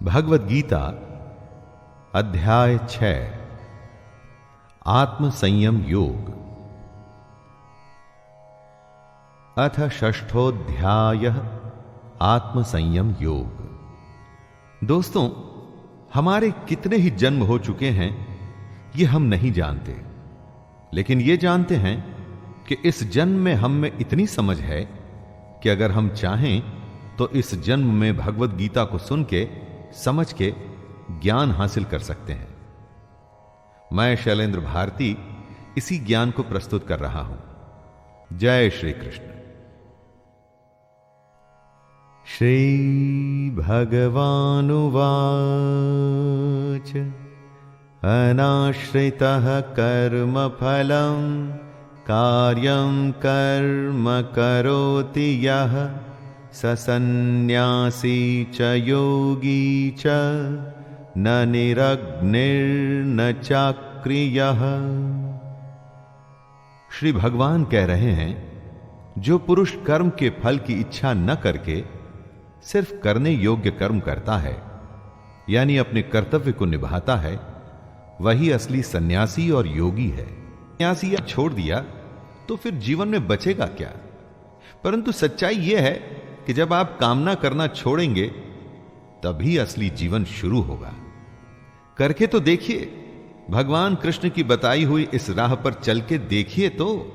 भगवद गीता अध्याय 6 आत्म संयम योग। अथ षष्ठोध्यायः आत्म संयम योग। दोस्तों, हमारे कितने ही जन्म हो चुके हैं ये हम नहीं जानते, लेकिन ये जानते हैं कि इस जन्म में हम में इतनी समझ है कि अगर हम चाहें तो इस जन्म में भगवद गीता को सुन के समझ के ज्ञान हासिल कर सकते हैं। मैं शैलेंद्र भारती इसी ज्ञान को प्रस्तुत कर रहा हूं। जय श्री कृष्ण। श्री भगवानुवाच अनाश्रितः कर्मफलं कार्यं कर्म करोति यः स सन्न्यासी च योगी च न निरग्निर्न चाक्रियः। श्री भगवान कह रहे हैं, जो पुरुष कर्म के फल की इच्छा न करके सिर्फ करने योग्य कर्म करता है, यानी अपने कर्तव्य को निभाता है, वही असली सन्यासी और योगी है। सन्यासी छोड़ दिया तो फिर जीवन में बचेगा क्या? परंतु सच्चाई यह है कि जब आप कामना करना छोड़ेंगे तभी असली जीवन शुरू होगा। करके तो देखिए, भगवान कृष्ण की बताई हुई इस राह पर चल के देखिए तो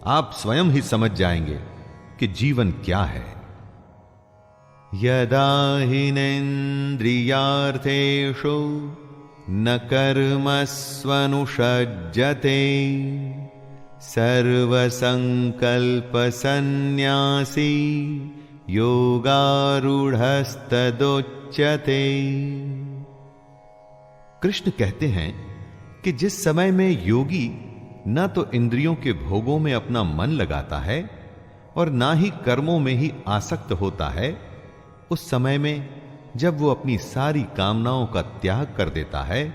आप स्वयं ही समझ जाएंगे कि जीवन क्या है। यदा हिनेन्द्रियार्थेषु न कर्मस्वनुषज्जते सर्वसंकल्पसन्न्यासी योगारूढ़स्तदोच्यते। कृष्ण कहते हैं कि जिस समय में योगी न तो इंद्रियों के भोगों में अपना मन लगाता है और ना ही कर्मों में ही आसक्त होता है, उस समय में जब वो अपनी सारी कामनाओं का त्याग कर देता है,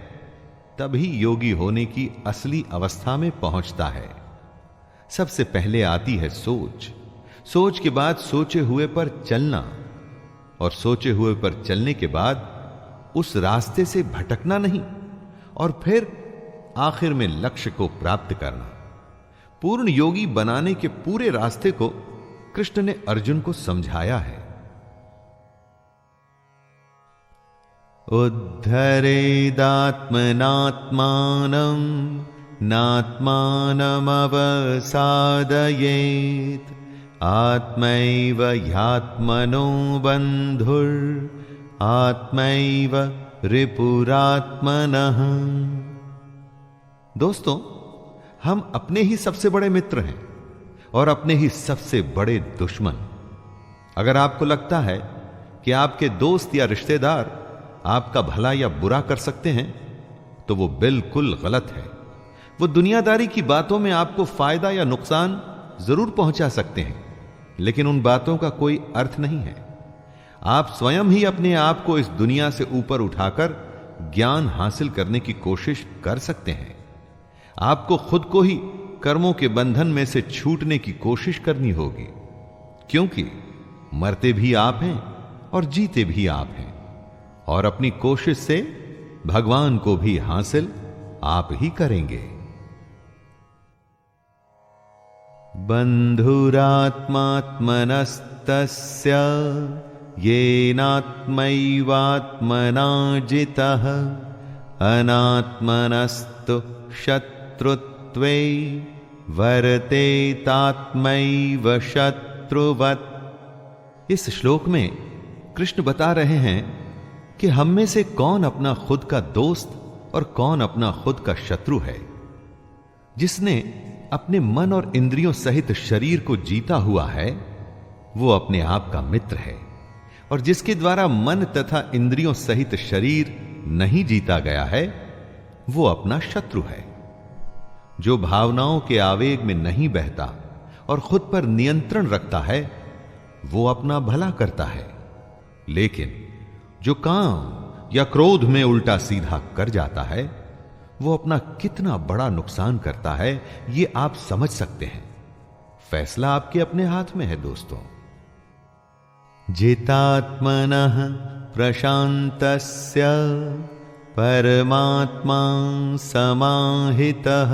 तभी योगी होने की असली अवस्था में पहुंचता है। सबसे पहले आती है सोच, सोच के बाद सोचे हुए पर चलना, और सोचे हुए पर चलने के बाद उस रास्ते से भटकना नहीं, और फिर आखिर में लक्ष्य को प्राप्त करना। पूर्ण योगी बनाने के पूरे रास्ते को कृष्ण ने अर्जुन को समझाया है। उद्धरेदात्मनात्मानं नात्मानमवसादयेत् आत्मैव ह्यात्मनो बन्धुर् आत्मैव रिपुरात्मनः। दोस्तों, हम अपने ही सबसे बड़े मित्र हैं और अपने ही सबसे बड़े दुश्मन। अगर आपको लगता है कि आपके दोस्त या रिश्तेदार आपका भला या बुरा कर सकते हैं, तो वो बिल्कुल गलत है। वो दुनियादारी की बातों में आपको फायदा या नुकसान जरूर पहुंचा सकते हैं, लेकिन उन बातों का कोई अर्थ नहीं है। आप स्वयं ही अपने आप को इस दुनिया से ऊपर उठाकर ज्ञान हासिल करने की कोशिश कर सकते हैं। आपको खुद को ही कर्मों के बंधन में से छूटने की कोशिश करनी होगी, क्योंकि मरते भी आप हैं और जीते भी आप हैं, और अपनी कोशिश से भगवान को भी हासिल आप ही करेंगे। बंधुरात्मात्मनस्तस्य येनात्मैवात्मना जितः अनात्मनस्तु शत्रुत्वे वर्तेतात्मैव शत्रुवत्। इस श्लोक में कृष्ण बता रहे हैं कि हम में से कौन अपना खुद का दोस्त और कौन अपना खुद का शत्रु है। जिसने अपने मन और इंद्रियों सहित शरीर को जीता हुआ है, वो अपने आप का मित्र है, और जिसके द्वारा मन तथा इंद्रियों सहित शरीर नहीं जीता गया है, वो अपना शत्रु है। जो भावनाओं के आवेग में नहीं बहता और खुद पर नियंत्रण रखता है, वो अपना भला करता है, लेकिन जो काम या क्रोध में उल्टा सीधा कर जाता है, वो अपना कितना बड़ा नुकसान करता है, ये आप समझ सकते हैं। फैसला आपके अपने हाथ में है दोस्तों। जितात्मनः प्रशान्तस्य परमात्मा समाहितः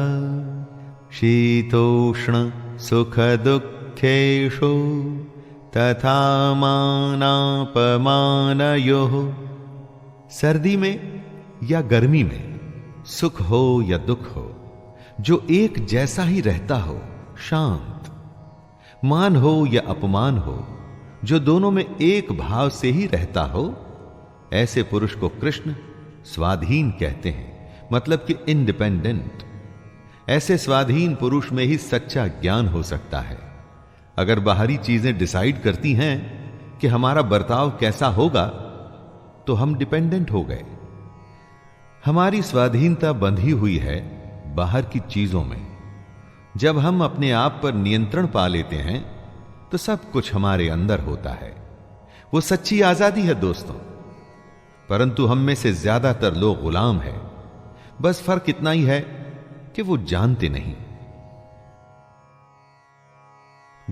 शीतोष्ण सुख दुःखेषु तथा मानापमानयोः। सर्दी में या गर्मी में, सुख हो या दुख हो, जो एक जैसा ही रहता हो, शांत। मान हो या अपमान हो, जो दोनों में एक भाव से ही रहता हो, ऐसे पुरुष को कृष्ण स्वाधीन कहते हैं, मतलब कि इंडिपेंडेंट। ऐसे स्वाधीन पुरुष में ही सच्चा ज्ञान हो सकता है। अगर बाहरी चीजें डिसाइड करती हैं कि हमारा बर्ताव कैसा होगा, तो हम डिपेंडेंट हो गए। हमारी स्वाधीनता बंधी हुई है बाहर की चीजों में। जब हम अपने आप पर नियंत्रण पा लेते हैं, तो सब कुछ हमारे अंदर होता है। वो सच्ची आजादी है दोस्तों। परंतु हम में से ज्यादातर लोग गुलाम हैं। बस फर्क इतना ही है कि वो जानते नहीं।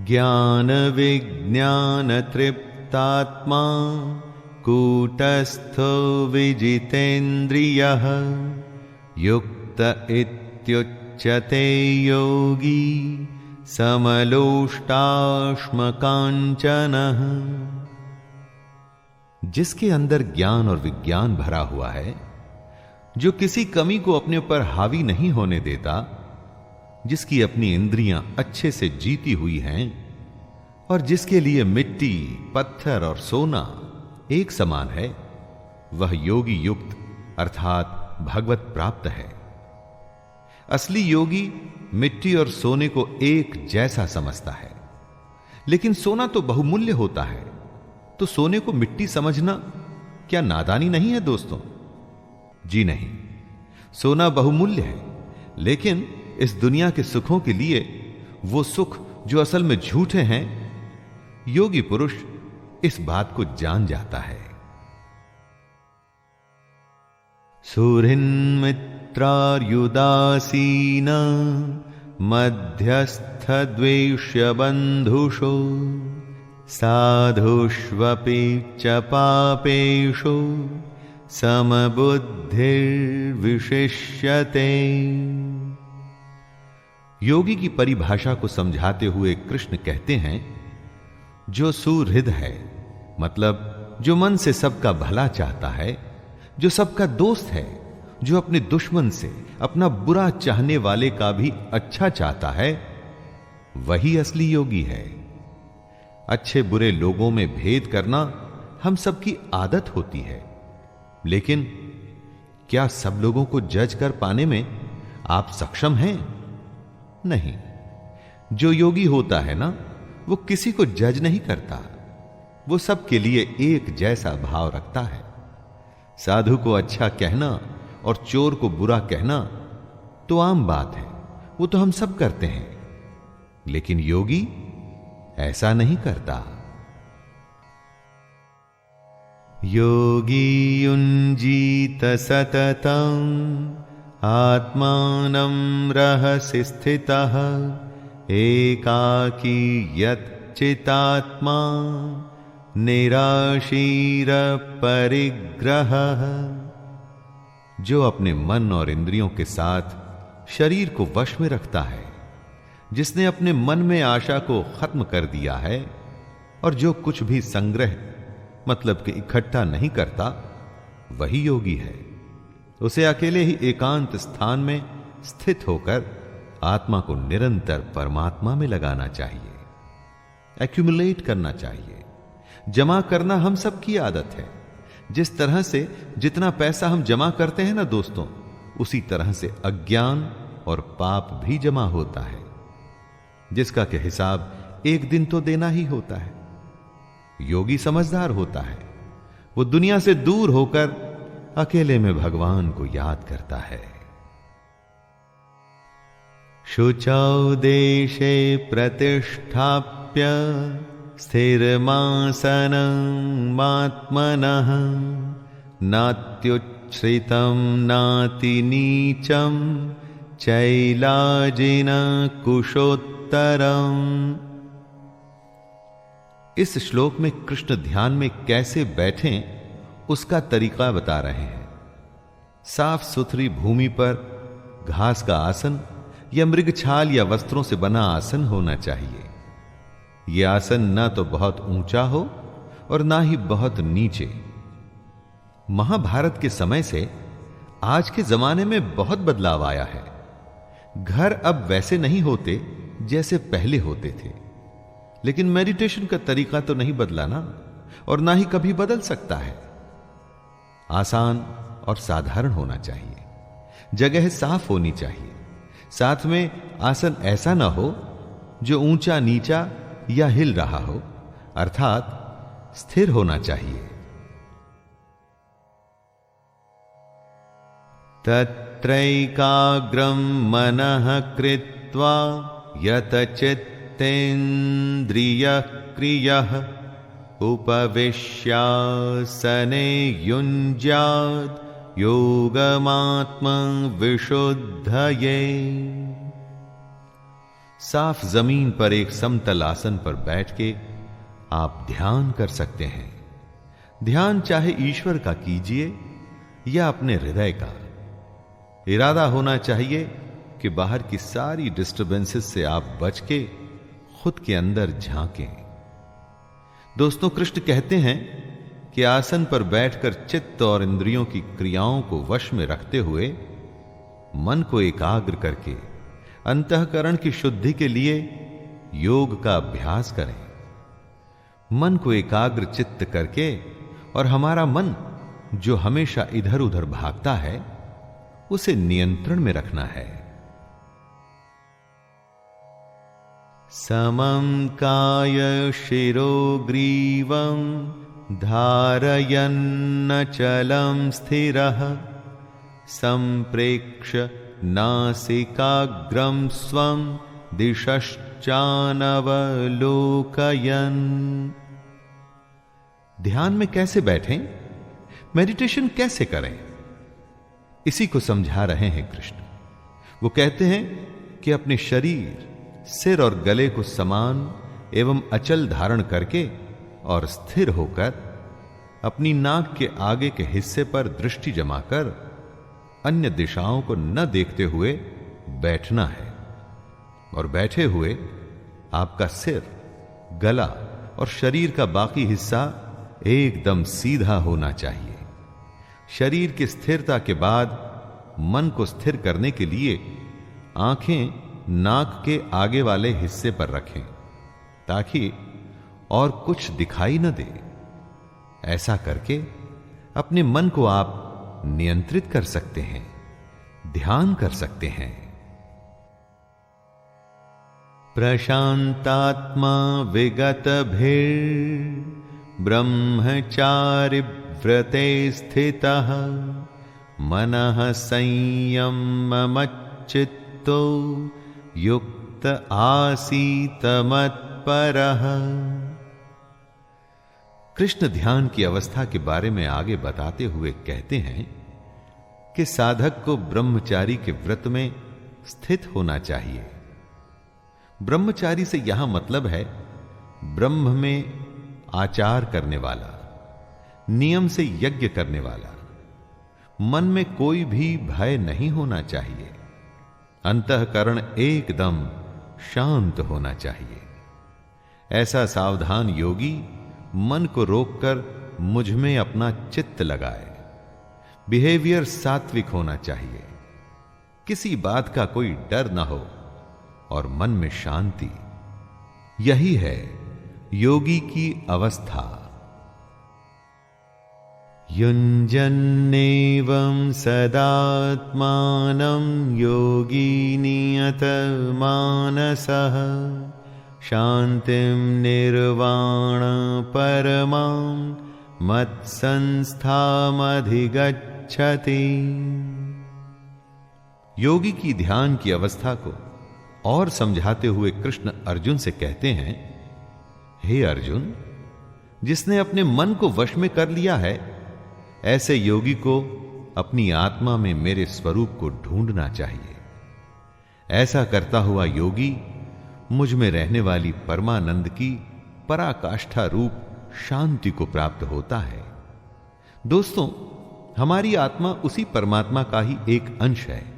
ज्ञान विज्ञान तृप्तात्मा कूटस्थो विजितेन्द्रियः युक्त इत्युच्यते योगी समलोष्टाश्मकाञ्चनः। जिसके अंदर ज्ञान और विज्ञान भरा हुआ है, जो किसी कमी को अपने ऊपर हावी नहीं होने देता, जिसकी अपनी इंद्रियां अच्छे से जीती हुई हैं और जिसके लिए मिट्टी, पत्थर और सोना एक समान है, वह योगी युक्त अर्थात भगवत प्राप्त है। असली योगी मिट्टी और सोने को एक जैसा समझता है। लेकिन सोना तो बहुमूल्य होता है, तो सोने को मिट्टी समझना क्या नादानी नहीं है दोस्तों? जी नहीं, सोना बहुमूल्य है, लेकिन इस दुनिया के सुखों के लिए वो सुख जो असल में झूठे हैं, योगी पुरुष इस बात को जान जाता है। सुहृन्मित्रार्युदासीन मध्यस्थ द्वेष्य बंधुषो साधुष्वपि च पापेषु समबुद्धिर्विशिष्यते। योगी की परिभाषा को समझाते हुए कृष्ण कहते हैं, जो सुहृद है, मतलब जो मन से सबका भला चाहता है, जो सबका दोस्त है, जो अपने दुश्मन से, अपना बुरा चाहने वाले का भी अच्छा चाहता है, वही असली योगी है। अच्छे बुरे लोगों में भेद करना हम सबकी आदत होती है, लेकिन क्या सब लोगों को जज कर पाने में आप सक्षम हैं? नहीं। जो योगी होता है ना, वो किसी को जज नहीं करता। वो सबके लिए एक जैसा भाव रखता है। साधु को अच्छा कहना और चोर को बुरा कहना तो आम बात है, वो तो हम सब करते हैं। लेकिन योगी ऐसा नहीं करता। योगी युञ्जीत सततं आत्मानं रहसि स्थितः एकाकी यच्चितात्मा निराशीर परिग्रहः। जो अपने मन और इंद्रियों के साथ शरीर को वश में रखता है, जिसने अपने मन में आशा को खत्म कर दिया है और जो कुछ भी संग्रह मतलब कि इकट्ठा नहीं करता, वही योगी है। उसे अकेले ही एकांत स्थान में स्थित होकर आत्मा को निरंतर परमात्मा में लगाना चाहिए, एक्यूमुलेट करना चाहिए। जमा करना हम सबकी आदत है। जिस तरह से जितना पैसा हम जमा करते हैं ना दोस्तों, उसी तरह से अज्ञान और पाप भी जमा होता है, जिसका के हिसाब एक दिन तो देना ही होता है। योगी समझदार होता है। वो दुनिया से दूर होकर अकेले में भगवान को याद करता है। शुचौ देशे प्रतिष्ठाप्य स्थिरमासनमात्मनः नात्युच्छ्रितं नातिनीचं चैलाजिन कुशोत्तरम्। इस श्लोक में कृष्ण ध्यान में कैसे बैठें उसका तरीका बता रहे हैं। साफ सुथरी भूमि पर घास का आसन या मृगछाल या वस्त्रों से बना आसन होना चाहिए। यह आसन ना तो बहुत ऊंचा हो और ना ही बहुत नीचे। महाभारत के समय से आज के जमाने में बहुत बदलाव आया है। घर अब वैसे नहीं होते जैसे पहले होते थे, लेकिन मेडिटेशन का तरीका तो नहीं बदला ना, और ना ही कभी बदल सकता है। आसान और साधारण होना चाहिए, जगह साफ होनी चाहिए, साथ में आसन ऐसा ना हो जो ऊंचा नीचा या हिल रहा हो, अर्थात स्थिर होना चाहिए। तत्रैकाग्रं मनः कृत्वा यतचित्तेन्द्रियः क्रियः उपविश्यासने युञ्ज्यात् योगमात्मविशुद्धये। साफ जमीन पर एक समतल आसन पर बैठ के आप ध्यान कर सकते हैं। ध्यान चाहे ईश्वर का कीजिए या अपने हृदय का। इरादा होना चाहिए कि बाहर की सारी डिस्टर्बेंसेस से आप बच के खुद के अंदर झांकें। दोस्तों, कृष्ण कहते हैं कि आसन पर बैठकर चित्त और इंद्रियों की क्रियाओं को वश में रखते हुए मन को एकाग्र करके अंतःकरण की शुद्धि के लिए योग का अभ्यास करें। मन को एकाग्र चित्त करके और हमारा मन जो हमेशा इधर उधर भागता है उसे नियंत्रण में रखना है। समं काय शिरो ग्रीवं धारयन्नचलं स्थिरः संप्रेक्ष्य नासिकाग्रं स्वं दिशश्चानवलोकयन्। ध्यान में कैसे बैठें, मेडिटेशन कैसे करें, इसी को समझा रहे हैं कृष्ण। वो कहते हैं कि अपने शरीर, सिर और गले को समान एवं अचल धारण करके और स्थिर होकर अपनी नाक के आगे के हिस्से पर दृष्टि जमाकर अन्य दिशाओं को न देखते हुए बैठना है। और बैठे हुए आपका सिर, गला और शरीर का बाकी हिस्सा एकदम सीधा होना चाहिए। शरीर की स्थिरता के बाद मन को स्थिर करने के लिए आंखें नाक के आगे वाले हिस्से पर रखें ताकि और कुछ दिखाई न दे। ऐसा करके अपने मन को आप नियंत्रित कर सकते हैं, ध्यान कर सकते हैं। प्रशांतात्मा विगतभिर् ब्रह्मचारि व्रते स्थितः मनः संयममच्चित्तो युक्त आसीत मत्परः। कृष्ण ध्यान की अवस्था के बारे में आगे बताते हुए कहते हैं कि साधक को ब्रह्मचारी के व्रत में स्थित होना चाहिए। ब्रह्मचारी से यहां मतलब है ब्रह्म में आचार करने वाला, नियम से यज्ञ करने वाला। मन में कोई भी भय नहीं होना चाहिए। अंतःकरण एकदम शांत होना चाहिए। ऐसा सावधान योगी मन को रोककर मुझ में अपना चित्त लगाए। बिहेवियर सात्विक होना चाहिए, किसी बात का कोई डर न हो और मन में शांति। यही है योगी की अवस्था। युञ्जन्नेवं सदात्मानं योगी नियतमानसः शान्तिं निर्वाण परमां मत्संस्थामधिगच्छति। योगी की ध्यान की अवस्था को और समझाते हुए कृष्ण अर्जुन से कहते हैं, हे अर्जुन, जिसने अपने मन को वश में कर लिया है, ऐसे योगी को अपनी आत्मा में मेरे स्वरूप को ढूंढना चाहिए। ऐसा करता हुआ योगी मुझ में रहने वाली परमानंद की पराकाष्ठा रूप शांति को प्राप्त होता है। दोस्तों, हमारी आत्मा उसी परमात्मा का ही एक अंश है।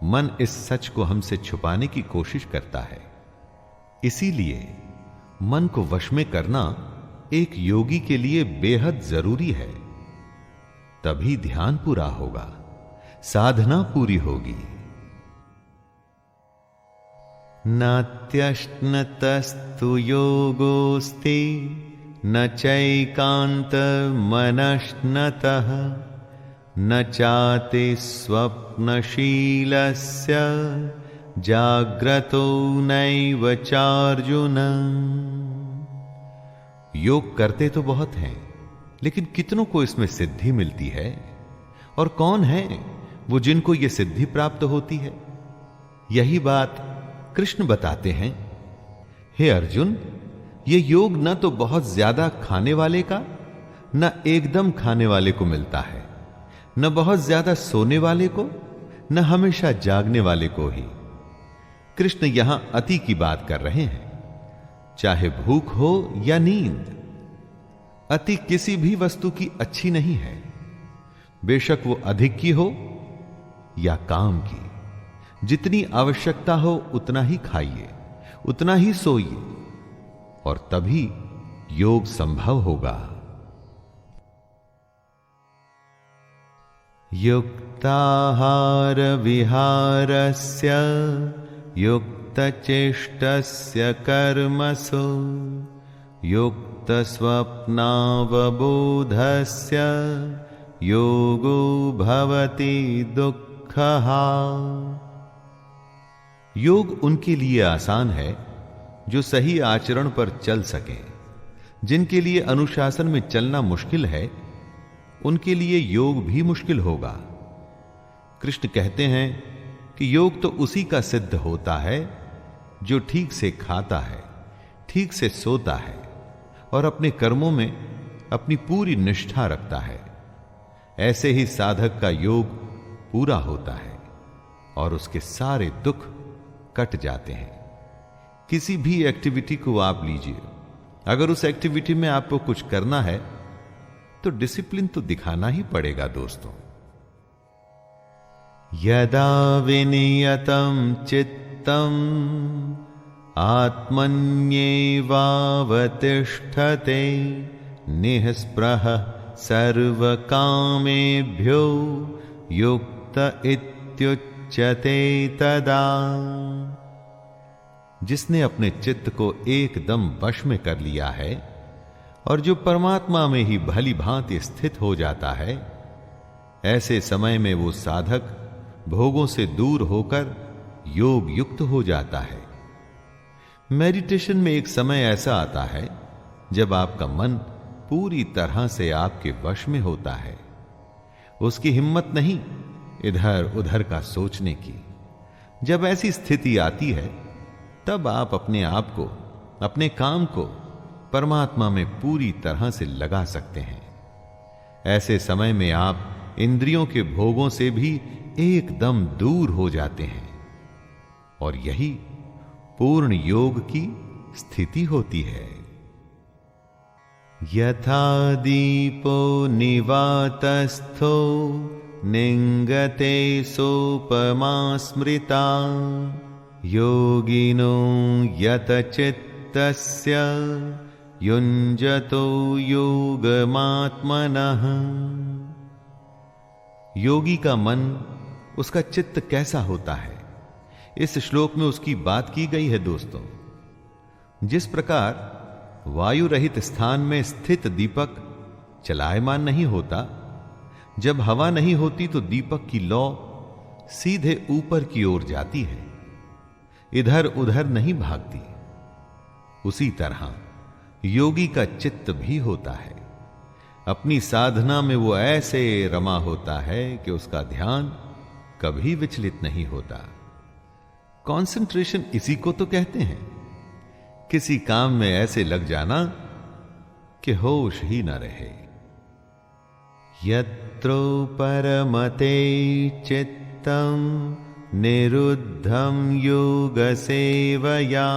मन इस सच को हमसे छुपाने की कोशिश करता है। इसीलिए मन को वश में करना एक योगी के लिए बेहद जरूरी है। तभी ध्यान पूरा होगा, साधना पूरी होगी। नात्यश्नतस्तु योगोस्ति न चैकान्तमनश्नतः न चाति स्वप्नशीलस्य जाग्रतो नैव चार्जुन। योग करते तो बहुत हैं, लेकिन कितनों को इसमें सिद्धि मिलती है? और कौन है वो जिनको ये सिद्धि प्राप्त होती है? यही बात कृष्ण बताते हैं। हे अर्जुन, ये योग न तो बहुत ज्यादा खाने वाले का, न एकदम खाने वाले को मिलता है, न बहुत ज्यादा सोने वाले को, न हमेशा जागने वाले को ही। कृष्ण यहां अति की बात कर रहे हैं, चाहे भूख हो या नींद। अति किसी भी वस्तु की अच्छी नहीं है, बेशक वो अधिक की हो या काम की। जितनी आवश्यकता हो उतना ही खाइए, उतना ही सोइए, और तभी योग संभव होगा। युक्ताहार विहारस्य युक्तचेष्टस्य कर्मसु युक्तस्वप्नावबोधस्य योगो भवति दुःखः। योग उनके लिए आसान है जो सही आचरण पर चल सके। जिनके लिए अनुशासन में चलना मुश्किल है, उनके लिए योग भी मुश्किल होगा। कृष्ण कहते हैं कि योग तो उसी का सिद्ध होता है जो ठीक से खाता है, ठीक से सोता है और अपने कर्मों में अपनी पूरी निष्ठा रखता है। ऐसे ही साधक का योग पूरा होता है और उसके सारे दुख कट जाते हैं। किसी भी एक्टिविटी को आप लीजिए, अगर उस एक्टिविटी में आपको कुछ करना है तो डिसिप्लिन तो दिखाना ही पड़ेगा दोस्तों। यदा विनियतं चित्तम् आत्मन्येवावतिष्ठते निःस्पृहः सर्वकामेभ्यो युक्त इत्युच्यते तदा। जिसने अपने चित्त को एकदम वश में कर लिया है और जो परमात्मा में ही भली भांति स्थित हो जाता है, ऐसे समय में वो साधक भोगों से दूर होकर योग युक्त हो जाता है। मेडिटेशन में एक समय ऐसा आता है जब आपका मन पूरी तरह से आपके वश में होता है। उसकी हिम्मत नहीं इधर उधर का सोचने की। जब ऐसी स्थिति आती है तब आप अपने आप को, अपने काम को परमात्मा में पूरी तरह से लगा सकते हैं। ऐसे समय में आप इंद्रियों के भोगों से भी एकदम दूर हो जाते हैं और यही पूर्ण योग की स्थिति होती है। यथा दीपो निवातस्थो निंगते सोपमा स्मृता योगिनो यतचित्तस्य युञ्जतो योगमात्मनः। योगी का मन, उसका चित्त कैसा होता है, इस श्लोक में उसकी बात की गई है दोस्तों। जिस प्रकार वायु रहित स्थान में स्थित दीपक चलायमान नहीं होता, जब हवा नहीं होती तो दीपक की लौ सीधे ऊपर की ओर जाती है, इधर उधर नहीं भागती। उसी तरह योगी का चित्त भी होता है। अपनी साधना में वो ऐसे रमा होता है कि उसका ध्यान कभी विचलित नहीं होता। कंसंट्रेशन इसी को तो कहते हैं। किसी काम में ऐसे लग जाना कि होश ही न रहे। यत्रो परमते चित्तम निरुद्धं योग सेवया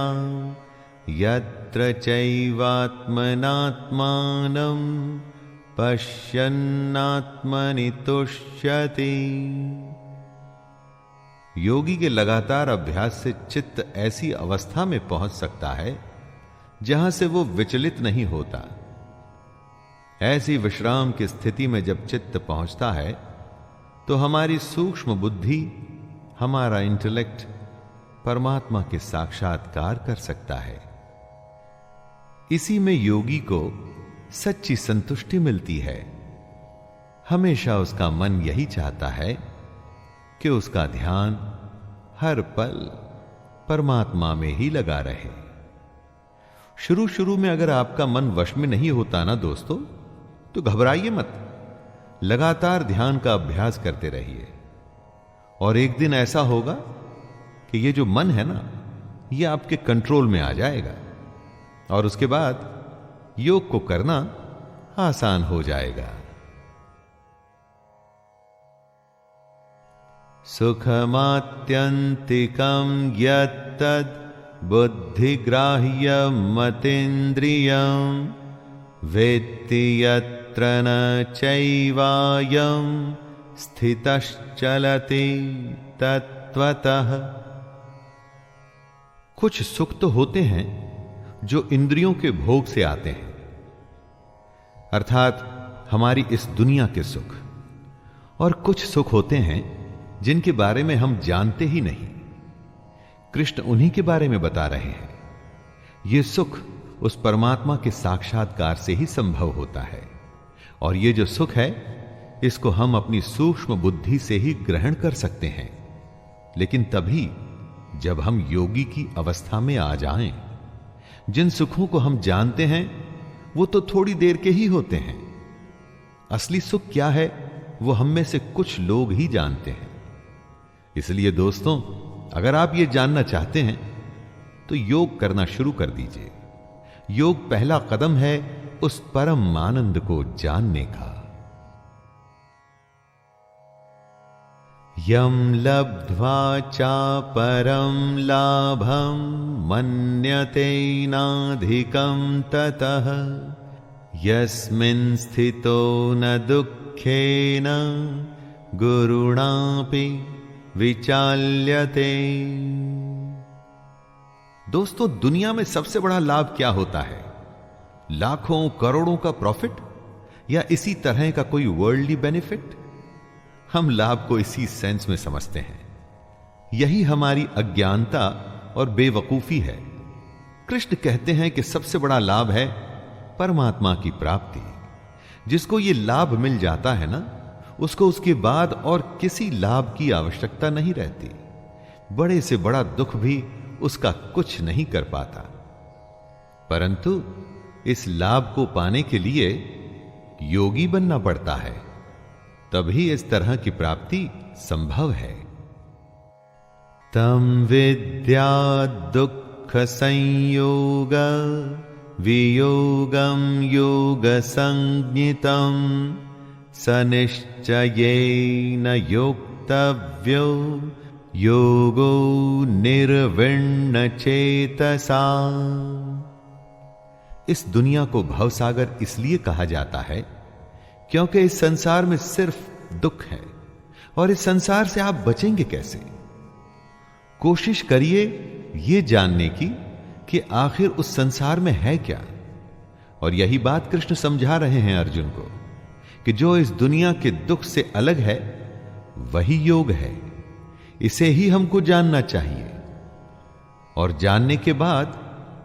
यत्र चैवात्मनात्मानं पश्यन्नात्मनि तुष्यति। योगी के लगातार अभ्यास से चित्त ऐसी अवस्था में पहुंच सकता है जहां से वो विचलित नहीं होता। ऐसी विश्राम की स्थिति में जब चित्त पहुंचता है तो हमारी सूक्ष्म बुद्धि, हमारा इंटेलेक्ट परमात्मा के साक्षात्कार कर सकता है। इसी में योगी को सच्ची संतुष्टि मिलती है। हमेशा उसका मन यही चाहता है कि उसका ध्यान हर पल परमात्मा में ही लगा रहे। शुरू शुरू में अगर आपका मन वश में नहीं होता ना दोस्तों, तो घबराइए मत। लगातार ध्यान का अभ्यास करते रहिए और एक दिन ऐसा होगा कि ये जो मन है ना, ये आपके कंट्रोल में आ जाएगा और उसके बाद योग को करना आसान हो जाएगा। सुखमात्यंतिकं यत्तद् बुद्धिग्राह्यमतीन्द्रियं वेत्ति यत्र न चैवायं स्थितश्चलति तत्त्वतः। कुछ सुख तो होते हैं जो इंद्रियों के भोग से आते हैं, अर्थात हमारी इस दुनिया के सुख, और कुछ सुख होते हैं जिनके बारे में हम जानते ही नहीं। कृष्ण उन्हीं के बारे में बता रहे हैं। यह सुख उस परमात्मा के साक्षात्कार से ही संभव होता है, और यह जो सुख है इसको हम अपनी सूक्ष्म बुद्धि से ही ग्रहण कर सकते हैं, लेकिन तभी जब हम योगी की अवस्था में आ जाएं। जिन सुखों को हम जानते हैं वो तो थोड़ी देर के ही होते हैं। असली सुख क्या है वो हम में से कुछ लोग ही जानते हैं। इसलिए दोस्तों, अगर आप ये जानना चाहते हैं तो योग करना शुरू कर दीजिए। योग पहला कदम है उस परम आनंद को जानने का। यम लब्ध्वा चा परम लाभं मन्यते नाधिकं ततः यस्मिन् स्थितो न दुःखेन गुरुणापि विचाल्यते। दोस्तों, दुनिया में सबसे बड़ा लाभ क्या होता है? लाखों करोड़ों का प्रॉफिट या इसी तरह का कोई वर्ल्डली बेनिफिट? हम लाभ को इसी सेंस में समझते हैं। यही हमारी अज्ञानता और बेवकूफी है। कृष्ण कहते हैं कि सबसे बड़ा लाभ है परमात्मा की प्राप्ति। जिसको ये लाभ मिल जाता है ना, उसको उसके बाद और किसी लाभ की आवश्यकता नहीं रहती। बड़े से बड़ा दुख भी उसका कुछ नहीं कर पाता। परंतु इस लाभ को पाने के लिए योगी बनना पड़ता है, तभी इस तरह की प्राप्ति संभव है। तम विद्या दुख संयोग वियोगम योग संज्ञितम सनिश्चयेन योक्तव्यो योगो निर्विण्ण चेतसा। इस दुनिया को भवसागर इसलिए कहा जाता है क्योंकि इस संसार में सिर्फ दुख है, और इस संसार से आप बचेंगे कैसे? कोशिश करिए यह जानने की कि आखिर उस संसार में है क्या। और यही बात कृष्ण समझा रहे हैं अर्जुन को कि जो इस दुनिया के दुख से अलग है वही योग है। इसे ही हमको जानना चाहिए, और जानने के बाद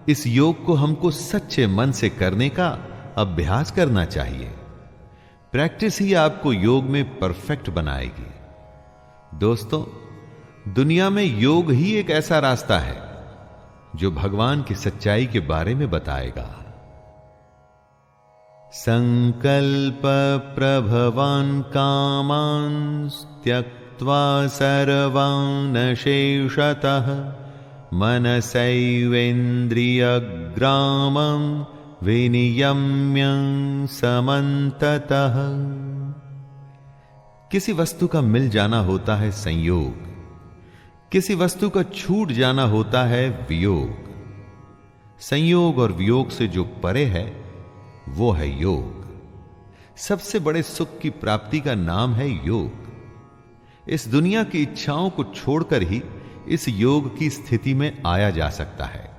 इस योग को हमको सच्चे मन से करने का अभ्यास करना चाहिए। प्रैक्टिस ही आपको योग में परफेक्ट बनाएगी। दोस्तों, दुनिया में योग ही एक ऐसा रास्ता है जो भगवान की सच्चाई के बारे में बताएगा। संकल्प प्रभवान कामान् त्यक्त्वा सर्वान् शेषतः मनसैवेन्द्रियग्रामं विनियम्य समन्ततः। किसी वस्तु का मिल जाना होता है संयोग, किसी वस्तु का छूट जाना होता है वियोग। संयोग और वियोग से जो परे है वो है योग। सबसे बड़े सुख की प्राप्ति का नाम है योग। इस दुनिया की इच्छाओं को छोड़कर ही इस योग की स्थिति में आया जा सकता है।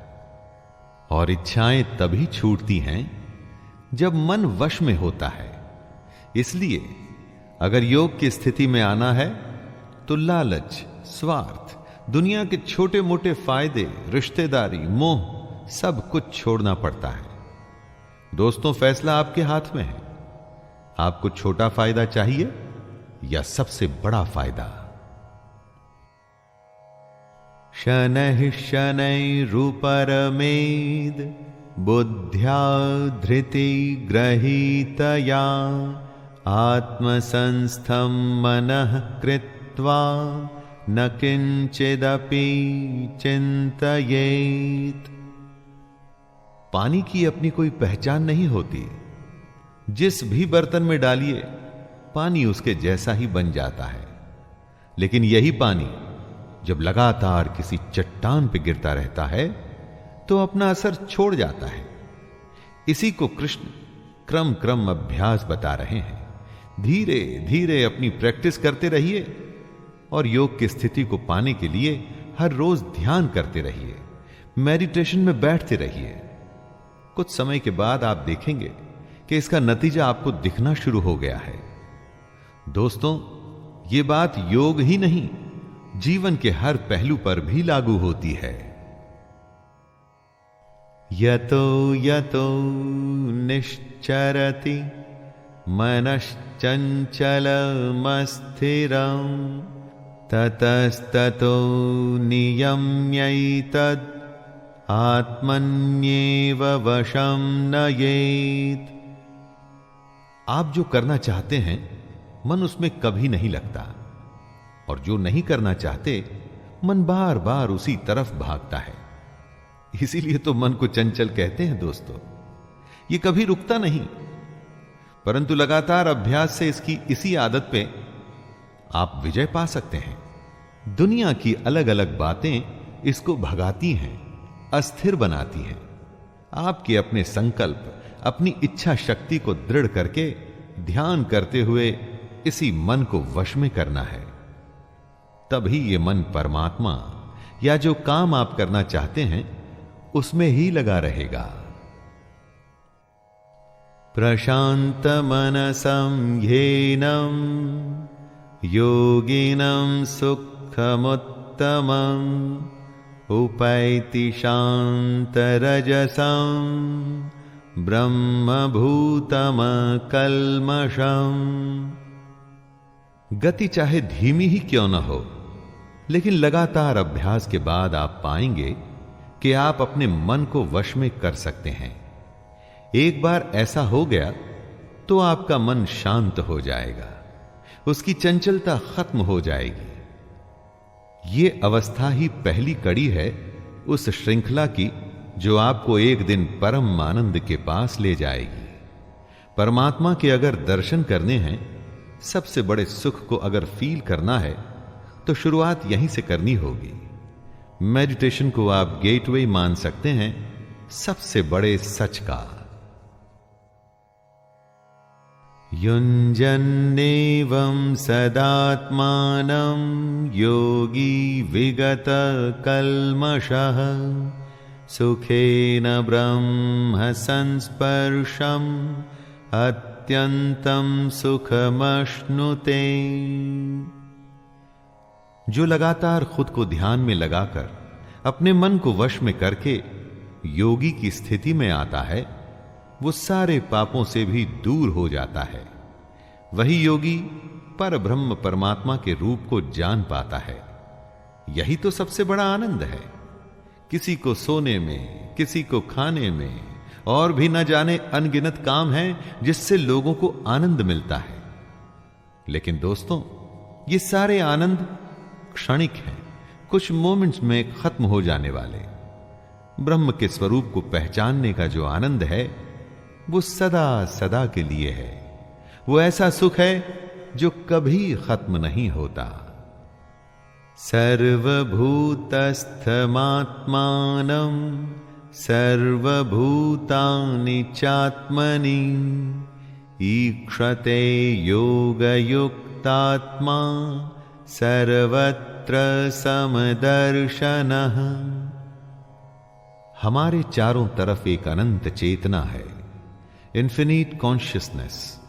और इच्छाएं तभी छूटती हैं जब मन वश में होता है। इसलिए अगर योग की स्थिति में आना है तो लालच, स्वार्थ, दुनिया के छोटे मोटे फायदे, रिश्तेदारी, मोह सब कुछ छोड़ना पड़ता है। दोस्तों, फैसला आपके हाथ में है। आपको छोटा फायदा चाहिए या सबसे बड़ा फायदा? शनैः शनैरुपरमेद बुद्ध्या धृति ग्रहीतया आत्मसंस्थं मनः कृत्वा न किंचिदपि चिंतयेत। पानी की अपनी कोई पहचान नहीं होती। जिस भी बर्तन में डालिए पानी उसके जैसा ही बन जाता है। लेकिन यही पानी जब लगातार किसी चट्टान पर गिरता रहता है तो अपना असर छोड़ जाता है। इसी को कृष्ण क्रम क्रम अभ्यास बता रहे हैं। धीरे धीरे अपनी प्रैक्टिस करते रहिए और योग की स्थिति को पाने के लिए हर रोज ध्यान करते रहिए, मेडिटेशन में बैठते रहिए। कुछ समय के बाद आप देखेंगे कि इसका नतीजा आपको दिखना शुरू हो गया है। दोस्तों, यह बात योग ही नहीं, जीवन के हर पहलू पर भी लागू होती है। यतो यतो निश्चरति मनश्चंचलमस्थिरं ततस्ततो नियम्यैतद् आत्मन्येव वशं नयेत्। आप जो करना चाहते हैं मन उसमें कभी नहीं लगता, और जो नहीं करना चाहते मन बार बार उसी तरफ भागता है। इसीलिए तो मन को चंचल कहते हैं। दोस्तों, ये कभी रुकता नहीं, परंतु लगातार अभ्यास से इसकी इसी आदत पे आप विजय पा सकते हैं। दुनिया की अलग अलग बातें इसको भगाती हैं, अस्थिर बनाती हैं। आपके अपने संकल्प, अपनी इच्छा शक्ति को दृढ़ करके ध्यान करते हुए इसी मन को वश में करना है। तभी ये मन परमात्मा या जो काम आप करना चाहते हैं उसमें ही लगा रहेगा। प्रशांत मनसं ह्येनं योगिनं सुखमुत्तमं उपैति शांतरजसं ब्रह्मभूतमकल्मषम्। गति चाहे धीमी ही क्यों न हो, लेकिन लगातार अभ्यास के बाद आप पाएंगे कि आप अपने मन को वश में कर सकते हैं। एक बार ऐसा हो गया तो आपका मन शांत हो जाएगा, उसकी चंचलता खत्म हो जाएगी। यह अवस्था ही पहली कड़ी है उस श्रृंखला की जो आपको एक दिन परम आनंद के पास ले जाएगी। परमात्मा के अगर दर्शन करने हैं, सबसे बड़े सुख को अगर फील करना है तो शुरुआत यहीं से करनी होगी। मेडिटेशन को आप गेटवे मान सकते हैं सबसे बड़े सच का। युञ्जन्नेवं सदात्मानं योगी विगत कल्मषः सुखेन ब्रह्म संस्पर्शम् अत्यंतं सुखमश्नुते। जो लगातार खुद को ध्यान में लगाकर अपने मन को वश में करके योगी की स्थिति में आता है, वो सारे पापों से भी दूर हो जाता है। वही योगी परब्रह्म परमात्मा के रूप को जान पाता है। यही तो सबसे बड़ा आनंद है। किसी को सोने में, किसी को खाने में, और भी न जाने अनगिनत काम हैं जिससे लोगों को आनंद मिलता है। लेकिन दोस्तों, ये सारे आनंद क्षणिक हैं, कुछ मोमेंट्स में खत्म हो जाने वाले। ब्रह्म के स्वरूप को पहचानने का जो आनंद है वो सदा सदा के लिए है। वो ऐसा सुख है जो कभी खत्म नहीं होता। सर्वभूतस्थमात्मानं सर्वभूतानि चात्मनि ईक्षते योगयुक्तात्मा सर्वत्र समदर्शनः। हमारे चारों तरफ एक अनंत चेतना है, इन्फिनिट कॉन्शियसनेस।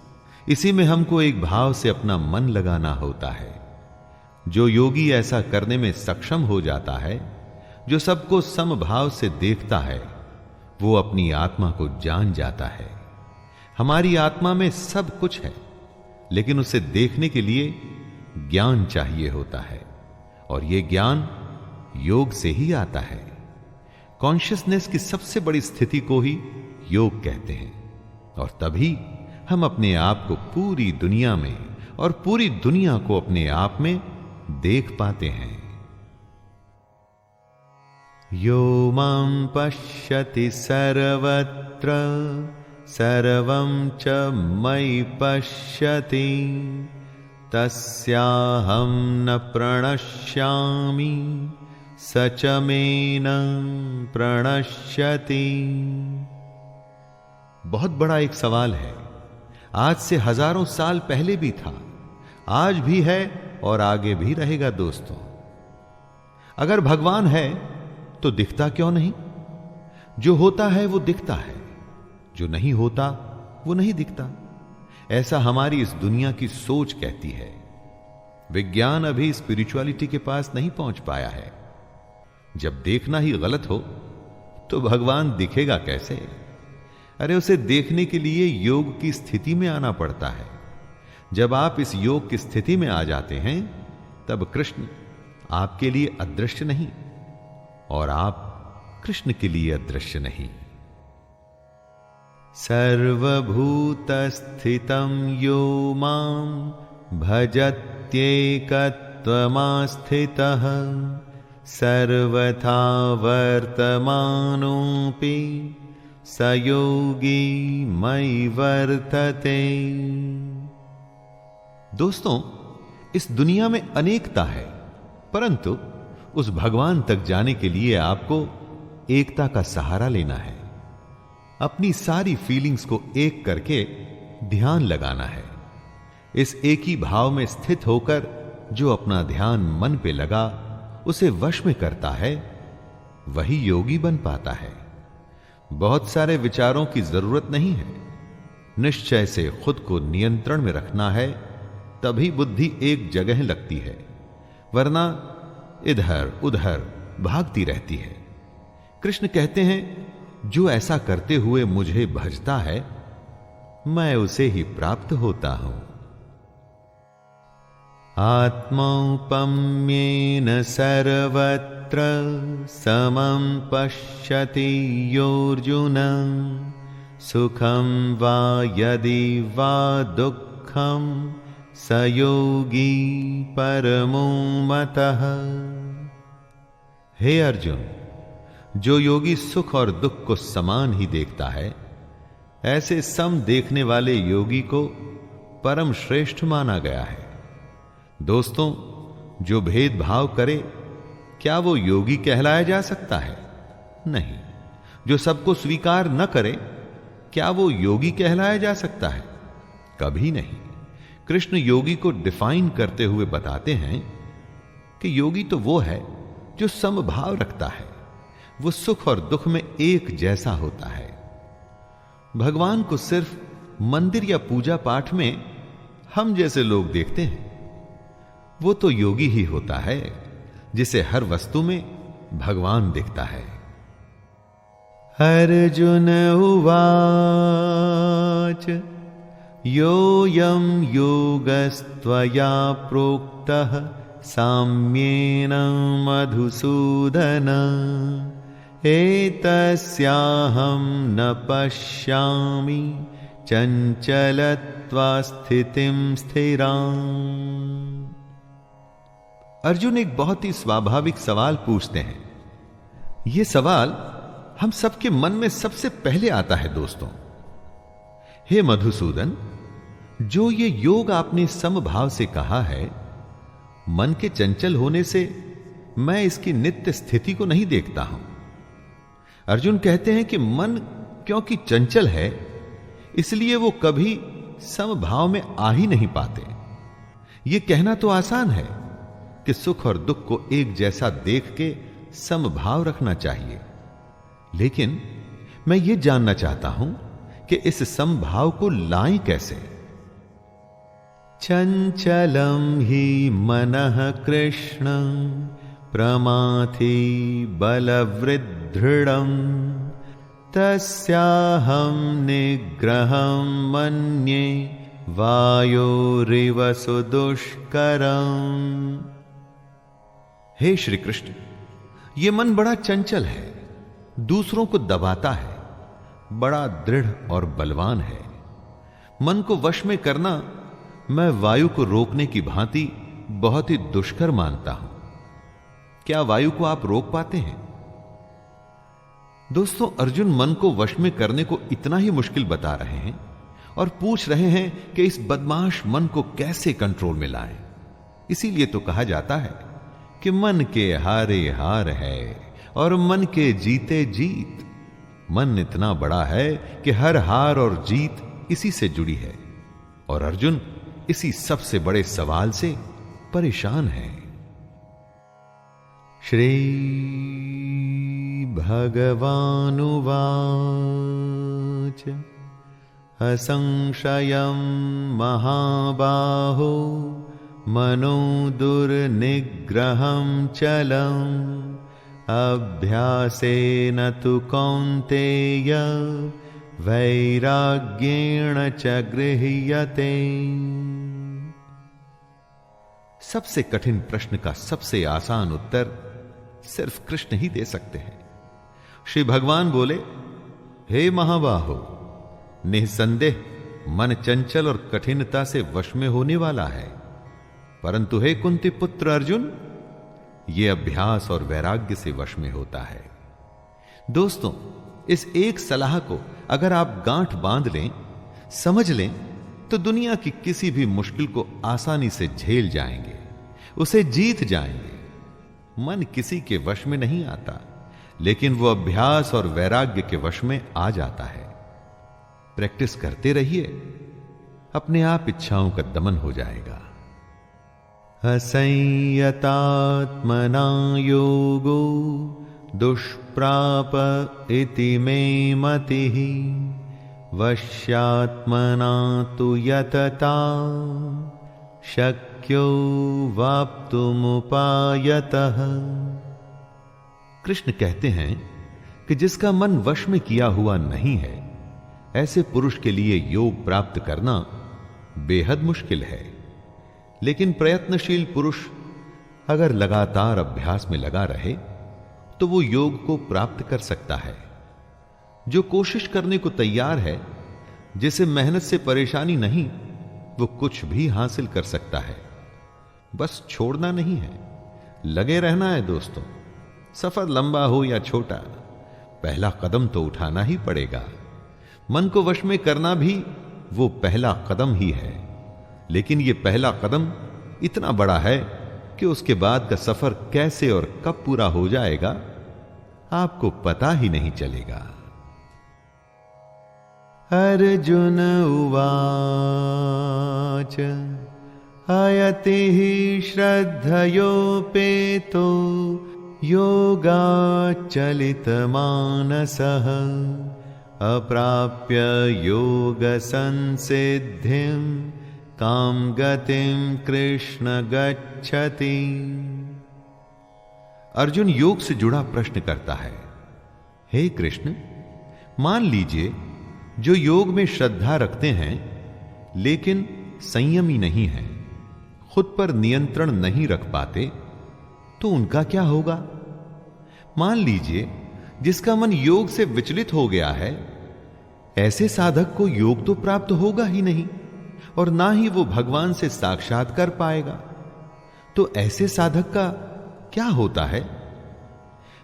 इसी में हमको एक भाव से अपना मन लगाना होता है। जो योगी ऐसा करने में सक्षम हो जाता है, जो सबको समभाव से देखता है, वो अपनी आत्मा को जान जाता है। हमारी आत्मा में सब कुछ है, लेकिन उसे देखने के लिए ज्ञान चाहिए होता है, और यह ज्ञान योग से ही आता है। कॉन्शियसनेस की सबसे बड़ी स्थिति को ही योग कहते हैं, और तभी हम अपने आप को पूरी दुनिया में और पूरी दुनिया को अपने आप में देख पाते हैं। यो मां पश्यति सर्वत्र सर्वं च मयि पश्यति तस्याहं न प्रणश्यामि स च मे न प्रणश्यति। बहुत बड़ा एक सवाल है। आज से हजारों साल पहले भी था, आज भी है और आगे भी रहेगा। दोस्तों, अगर भगवान है तो दिखता क्यों नहीं? जो होता है वो दिखता है, जो नहीं होता वो नहीं दिखता। ऐसा हमारी इस दुनिया की सोच कहती है। विज्ञान अभी स्पिरिचुअलिटी के पास नहीं पहुंच पाया है। जब देखना ही गलत हो तो भगवान दिखेगा कैसे? अरे उसे देखने के लिए योग की स्थिति में आना पड़ता है। जब आप इस योग की स्थिति में आ जाते हैं, तब कृष्ण आपके लिए अदृश्य नहीं और आप कृष्ण के लिए अदृश्य नहीं। सर्वभूतस्थितं यो मां भजत्येकत्वमास्थितः सर्वथा वर्तमानोऽपि स योगी मयि वर्तते। दोस्तों, इस दुनिया में अनेकता है, परंतु उस भगवान तक जाने के लिए आपको एकता का सहारा लेना है। अपनी सारी फीलिंग्स को एक करके ध्यान लगाना है। इस एक ही भाव में स्थित होकर जो अपना ध्यान मन पे लगा, उसे वश में करता है, वही योगी बन पाता है। बहुत सारे विचारों की जरूरत नहीं है। निश्चय से खुद को नियंत्रण में रखना है, तभी बुद्धि एक जगह लगती है, वरना इधर उधर भागती रहती है। कृष्ण कहते हैं, जो ऐसा करते हुए मुझे भजता है, मैं उसे ही प्राप्त होता हूं। आत्मौपम्येन सर्वत्र समं पश्यति योऽर्जुन सुखं वा यदि वा दुःखं स योगी परमो मतः। हे अर्जुन, जो योगी सुख और दुख को समान ही देखता है, ऐसे सम देखने वाले योगी को परम श्रेष्ठ माना गया है। दोस्तों, जो भेदभाव करे, क्या वो योगी कहलाया जा सकता है? नहीं। जो सबको स्वीकार न करे, क्या वो योगी कहलाया जा सकता है? कभी नहीं। कृष्ण योगी को डिफाइन करते हुए बताते हैं कि योगी तो वो है जो समभाव रखता है, वो सुख और दुख में एक जैसा होता है। भगवान को सिर्फ मंदिर या पूजा पाठ में हम जैसे लोग देखते हैं। वो तो योगी ही होता है जिसे हर वस्तु में भगवान दिखता है। अर्जुन उवाच योऽयं योगस्त्वया प्रोक्तः साम्येन मधुसूदन एतस्याहं न पश्यामि चञ्चलत्वा स्थितिं स्थिराम्। अर्जुन एक बहुत ही स्वाभाविक सवाल पूछते हैं। यह सवाल हम सबके मन में सबसे पहले आता है। दोस्तों, हे मधुसूदन, जो ये योग आपने समभाव से कहा है, मन के चंचल होने से मैं इसकी नित्य स्थिति को नहीं देखता हूं। अर्जुन कहते हैं कि मन क्योंकि चंचल है, इसलिए वो कभी समभाव में आ ही नहीं पाते। यह कहना तो आसान है कि सुख और दुख को एक जैसा देख के समभाव रखना चाहिए, लेकिन मैं यह जानना चाहता हूं कि इस समभाव को लाएं कैसे। चंचलम ही मनः कृष्ण प्रमाथि बलवृद्धृढम् तस्याहं निग्रहं मन्ये वायोरिव सुदुष्करम्। हे श्री कृष्ण, ये मन बड़ा चंचल है, दूसरों को दबाता है, बड़ा दृढ़ और बलवान है। मन को वश में करना मैं वायु को रोकने की भांति बहुत ही दुष्कर मानता हूं। क्या वायु को आप रोक पाते हैं? दोस्तों, अर्जुन मन को वश में करने को इतना ही मुश्किल बता रहे हैं और पूछ रहे हैं कि इस बदमाश मन को कैसे कंट्रोल में लाएं। इसीलिए तो कहा जाता है कि मन के हारे हार है और मन के जीते जीत। मन इतना बड़ा है कि हर हार और जीत इसी से जुड़ी है और अर्जुन इसी सबसे बड़े सवाल से परेशान है। श्री भगवानुवाच असंशयं महाबाहो मनो दुर्निग्रहं चलम् अभ्यासेन तु कौन्तेय वैराग्येण च गृह्यते। सबसे कठिन प्रश्न का सबसे आसान उत्तर सिर्फ कृष्ण ही दे सकते हैं। श्री भगवान बोले, हे महाबाहो, निसंदेह मन चंचल और कठिनता से वश में होने वाला है, परंतु हे कुंती पुत्र अर्जुन, यह अभ्यास और वैराग्य से वश में होता है। दोस्तों, इस एक सलाह को अगर आप गांठ बांध लें, समझ लें, तो दुनिया की किसी भी मुश्किल को आसानी से झेल जाएंगे, उसे जीत जाएंगे। मन किसी के वश में नहीं आता, लेकिन वो अभ्यास और वैराग्य के वश में आ जाता है। प्रैक्टिस करते रहिए, अपने आप इच्छाओं का दमन हो जाएगा। असंयतात्मना योगो दुष्प्राप इति मे मतिः वश्यात्मना तु यतता शक्यो वाप्तुमुपायतः। कृष्ण कहते हैं कि जिसका मन वश में किया हुआ नहीं है, ऐसे पुरुष के लिए योग प्राप्त करना बेहद मुश्किल है। लेकिन प्रयत्नशील पुरुष अगर लगातार अभ्यास में लगा रहे तो वो योग को प्राप्त कर सकता है। जो कोशिश करने को तैयार है, जिसे मेहनत से परेशानी नहीं, वो कुछ भी हासिल कर सकता है। बस छोड़ना नहीं है, लगे रहना है। दोस्तों, सफर लंबा हो या छोटा, पहला कदम तो उठाना ही पड़ेगा। मन को वश में करना भी वो पहला कदम ही है, लेकिन ये पहला कदम इतना बड़ा है कि उसके बाद का सफर कैसे और कब पूरा हो जाएगा आपको पता ही नहीं चलेगा। अर्जुन उवाच अयति हि श्रद्धयोपेतो योगाच्चलितमानसः अप्राप्य योगसंसिद्धिं कां गतिं कृष्ण गच्छति। अर्जुन योग से जुड़ा प्रश्न करता है, हे कृष्ण, मान लीजिए जो योग में श्रद्धा रखते हैं लेकिन संयमी नहीं हैं, खुद पर नियंत्रण नहीं रख पाते, तो उनका क्या होगा? मान लीजिए जिसका मन योग से विचलित हो गया है, ऐसे साधक को योग तो प्राप्त होगा ही नहीं और ना ही वो भगवान से साक्षात्कार पाएगा। तो ऐसे साधक का क्या होता है?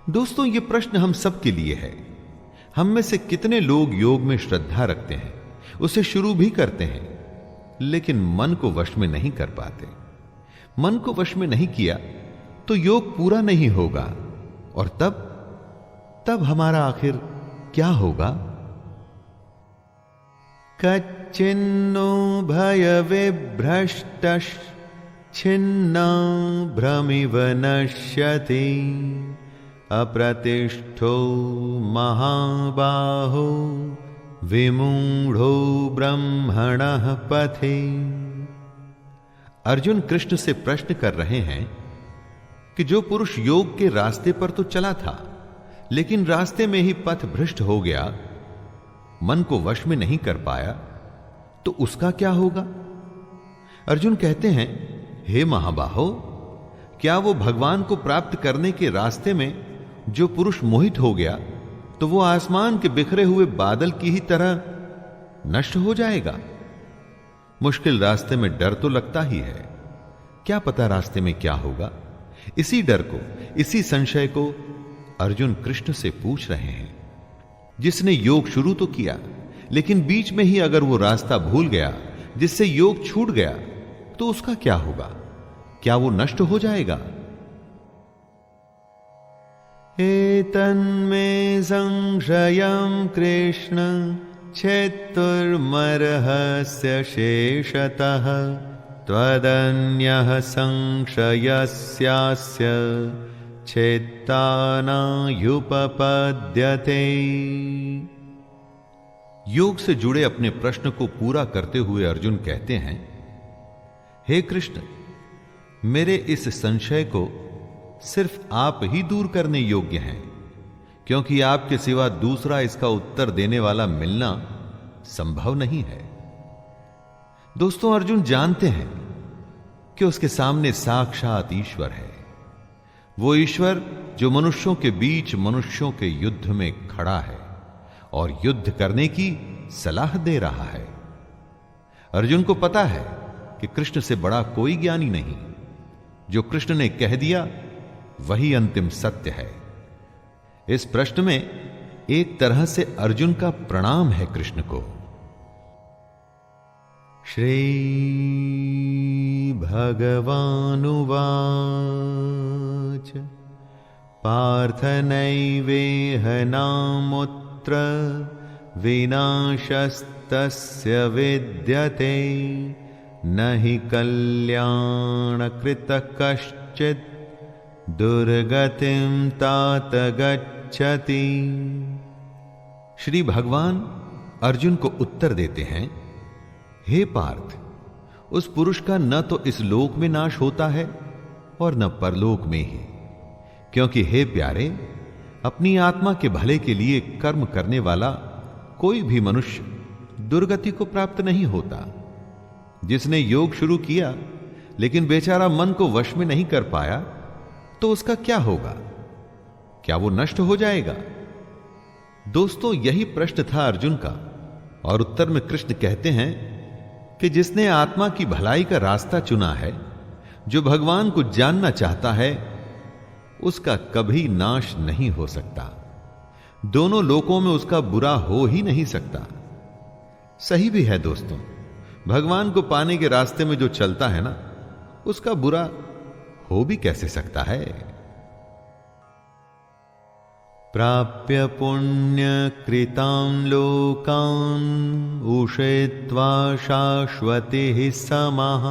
दोस्तों, ये प्रश्न हम सब के लिए है। हम में से कितने लोग योग में श्रद्धा रखते हैं, उसे शुरू भी करते हैं, लेकिन मन को वश में नहीं कर पाते। मन को वश में नहीं किया तो योग पूरा नहीं होगा, और तब हमारा आखिर क्या होगा? कच्चिन्नो भयविभ्रष्टश्छिन्ना भ्रमिव नश्यति अप्रतिष्ठो महाबाहो विमूढ़ो ब्रह्मणः पथे। अर्जुन कृष्ण से प्रश्न कर रहे हैं कि जो पुरुष योग के रास्ते पर तो चला था, लेकिन रास्ते में ही पथ भ्रष्ट हो गया, मन को वश में नहीं कर पाया, तो उसका क्या होगा? अर्जुन कहते हैं, हे महाबाहो, क्या वो भगवान को प्राप्त करने के रास्ते में जो पुरुष मोहित हो गया, तो वो आसमान के बिखरे हुए बादल की ही तरह नष्ट हो जाएगा? मुश्किल रास्ते में डर तो लगता ही है, क्या पता रास्ते में क्या होगा। इसी डर को, इसी संशय को अर्जुन कृष्ण से पूछ रहे हैं। जिसने योग शुरू तो किया, लेकिन बीच में ही अगर वो रास्ता भूल गया, जिससे योग छूट गया, तो उसका क्या होगा? क्या वो नष्ट हो जाएगा? एतन्मे संशयं कृष्ण छेत्तुर्मर्हस्य शेषतः त्वदन्यः संशयस्यास्य छेत्तानायुपपद्यते। योग से जुड़े अपने प्रश्न को पूरा करते हुए अर्जुन कहते हैं, हे कृष्ण, मेरे इस संशय को सिर्फ आप ही दूर करने योग्य हैं, क्योंकि आपके सिवा दूसरा इसका उत्तर देने वाला मिलना संभव नहीं है। दोस्तों, अर्जुन जानते हैं कि उसके सामने साक्षात ईश्वर है, वो ईश्वर जो मनुष्यों के बीच मनुष्यों के युद्ध में खड़ा है और युद्ध करने की सलाह दे रहा है। अर्जुन को पता है कि कृष्ण से बड़ा कोई ज्ञानी नहीं, जो कृष्ण ने कह दिया वही अंतिम सत्य है। इस प्रश्न में एक तरह से अर्जुन का प्रणाम है कृष्ण को। श्री भगवानुवाच पार्थ नैवेह नामुत्र विनाशस्तस्य विद्यते न हि कल्याणकृत कश्चित् दुर्गतिं तात गच्छति। श्री भगवान अर्जुन को उत्तर देते हैं, हे पार्थ, उस पुरुष का न तो इस लोक में नाश होता है और न परलोक में ही, क्योंकि हे प्यारे, अपनी आत्मा के भले के लिए कर्म करने वाला कोई भी मनुष्य दुर्गति को प्राप्त नहीं होता। जिसने योग शुरू किया लेकिन बेचारा मन को वश में नहीं कर पाया, तो उसका क्या होगा? क्या वो नष्ट हो जाएगा? दोस्तों, यही प्रश्न था अर्जुन का, और उत्तर में कृष्ण कहते हैं कि जिसने आत्मा की भलाई का रास्ता चुना है, जो भगवान को जानना चाहता है, उसका कभी नाश नहीं हो सकता। दोनों लोकों में उसका बुरा हो ही नहीं सकता। सही भी है दोस्तों, भगवान को पाने के रास्ते में जो चलता है ना, उसका बुरा हो भी कैसे सकता है। प्राप्य पुण्य कृतां लोकान् उषित्वा शाश्वतिः समाः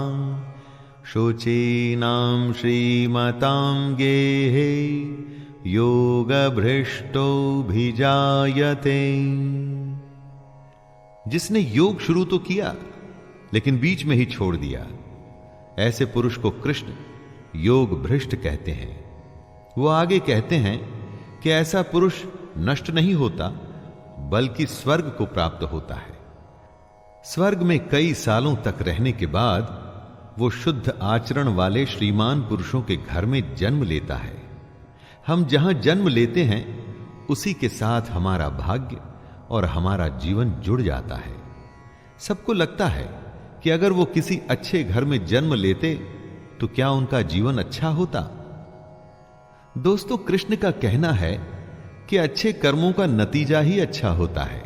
शुचीनां श्रीमतां गेहे योगभ्रष्टोऽभिजायते। जिसने योग शुरू तो किया लेकिन बीच में ही छोड़ दिया, ऐसे पुरुष को कृष्ण योग भ्रष्ट कहते हैं। वो आगे कहते हैं कि ऐसा पुरुष नष्ट नहीं होता, बल्कि स्वर्ग को प्राप्त होता है। स्वर्ग में कई सालों तक रहने के बाद वो शुद्ध आचरण वाले श्रीमान पुरुषों के घर में जन्म लेता है। हम जहां जन्म लेते हैं, उसी के साथ हमारा भाग्य और हमारा जीवन जुड़ जाता है। सबको लगता है कि अगर वो किसी अच्छे घर में जन्म लेते तो क्या उनका जीवन अच्छा होता। दोस्तों, कृष्ण का कहना है कि अच्छे कर्मों का नतीजा ही अच्छा होता है।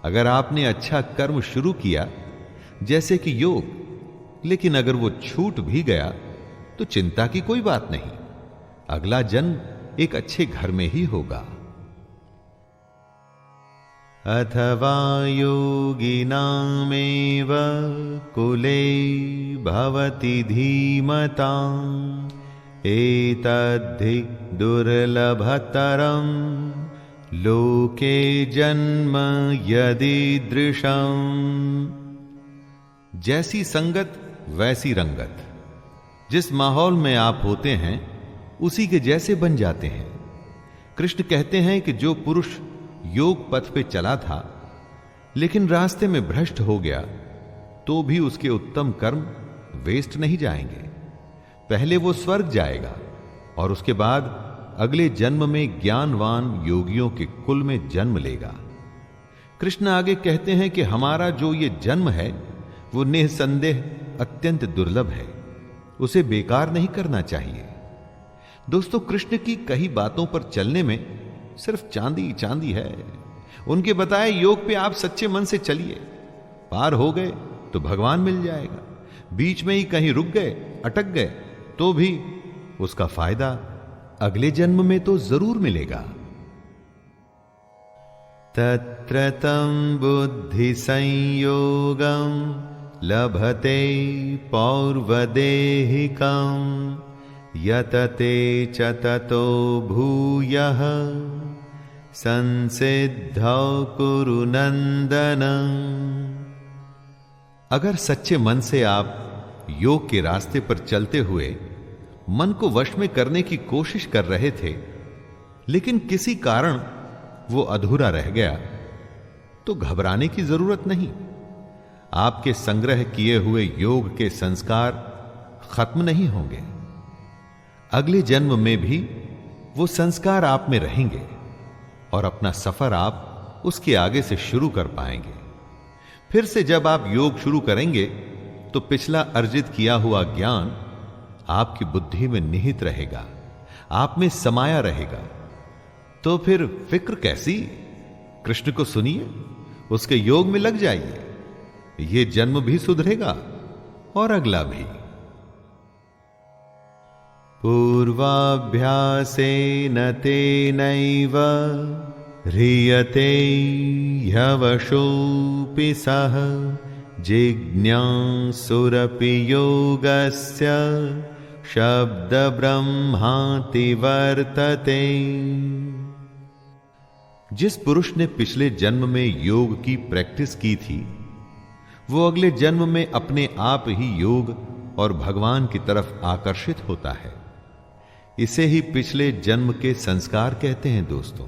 अगर आपने अच्छा कर्म शुरू किया, जैसे कि योग, लेकिन अगर वो छूट भी गया तो चिंता की कोई बात नहीं, अगला जन्म एक अच्छे घर में ही होगा। अथवा योगिनामेव कुले भवति धीमताम् एतद्धि दुर्लभतरं लोके जन्म यदीदृशम्। जैसी संगत वैसी रंगत। जिस माहौल में आप होते हैं उसी के जैसे बन जाते हैं। कृष्ण कहते हैं कि जो पुरुष योग पथ पे चला था लेकिन रास्ते में भ्रष्ट हो गया तो भी उसके उत्तम कर्म वेस्ट नहीं जाएंगे। पहले वो स्वर्ग जाएगा और उसके बाद अगले जन्म में ज्ञानवान योगियों के कुल में जन्म लेगा। कृष्ण आगे कहते हैं कि हमारा जो ये जन्म है वो निसंदेह अत्यंत दुर्लभ है, उसे बेकार नहीं करना चाहिए। दोस्तों, कृष्ण की कई बातों पर चलने में सिर्फ चांदी चांदी है। उनके बताए योग पे आप सच्चे मन से चलिए, पार हो गए तो भगवान मिल जाएगा, बीच में ही कहीं रुक गए अटक गए तो भी उसका फायदा अगले जन्म में तो जरूर मिलेगा। तत्र तं बुद्धि संयोगं लभते पौर्वदेहिकं यतते च ततो भूयः संसिद्धौ कुरु नंदन। अगर सच्चे मन से आप योग के रास्ते पर चलते हुए मन को वश में करने की कोशिश कर रहे थे लेकिन किसी कारण वो अधूरा रह गया तो घबराने की जरूरत नहीं। आपके संग्रह किए हुए योग के संस्कार खत्म नहीं होंगे। अगले जन्म में भी वो संस्कार आप में रहेंगे और अपना सफर आप उसके आगे से शुरू कर पाएंगे। फिर से जब आप योग शुरू करेंगे तो पिछला अर्जित किया हुआ ज्ञान आपकी बुद्धि में निहित रहेगा, आप में समाया रहेगा। तो फिर फिक्र कैसी? कृष्ण को सुनिए, उसके योग में लग जाइए। ये जन्म भी सुधरेगा और अगला भी। पूर्वाभ्यासेन तेनैव ह्रियते ह्यवशोऽपि सः जिज्ञासुरपि योगस्य शब्दब्रह्माति वर्तते। जिस पुरुष ने पिछले जन्म में योग की प्रैक्टिस की थी वो अगले जन्म में अपने आप ही योग और भगवान की तरफ आकर्षित होता है। इसे ही पिछले जन्म के संस्कार कहते हैं। दोस्तों,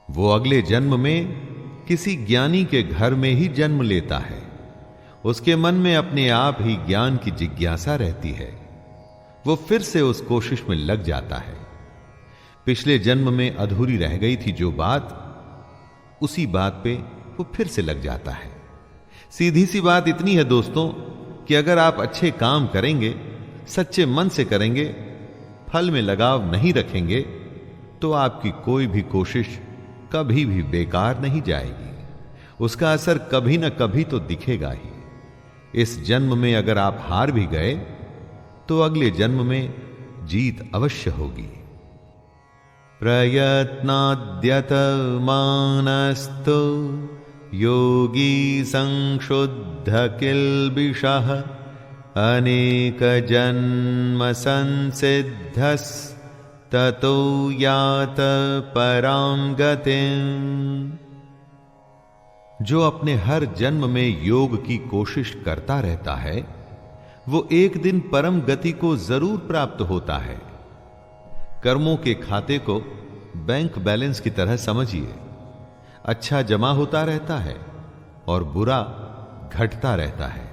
वो अगले जन्म में किसी ज्ञानी के घर में ही जन्म लेता है। उसके मन में अपने आप ही ज्ञान की जिज्ञासा रहती है। वो फिर से उस कोशिश में लग जाता है। पिछले जन्म में अधूरी रह गई थी जो बात, उसी बात पे वो फिर से लग जाता है। सीधी सी बात इतनी है दोस्तों कि अगर आप अच्छे काम करेंगे, सच्चे मन से करेंगे, फल में लगाव नहीं रखेंगे तो आपकी कोई भी कोशिश कभी भी बेकार नहीं जाएगी। उसका असर कभी ना कभी तो दिखेगा ही। इस जन्म में अगर आप हार भी गए तो अगले जन्म में जीत अवश्य होगी। प्रयत्नाद्यतमानस्तु योगी संशुद्ध किल्बिषः अनेक जन्म संसिद्धस् ततो यात परां गतिम्। जो अपने हर जन्म में योग की कोशिश करता रहता है वो एक दिन परम गति को जरूर प्राप्त होता है। कर्मों के खाते को बैंक बैलेंस की तरह समझिए। अच्छा जमा होता रहता है और बुरा घटता रहता है।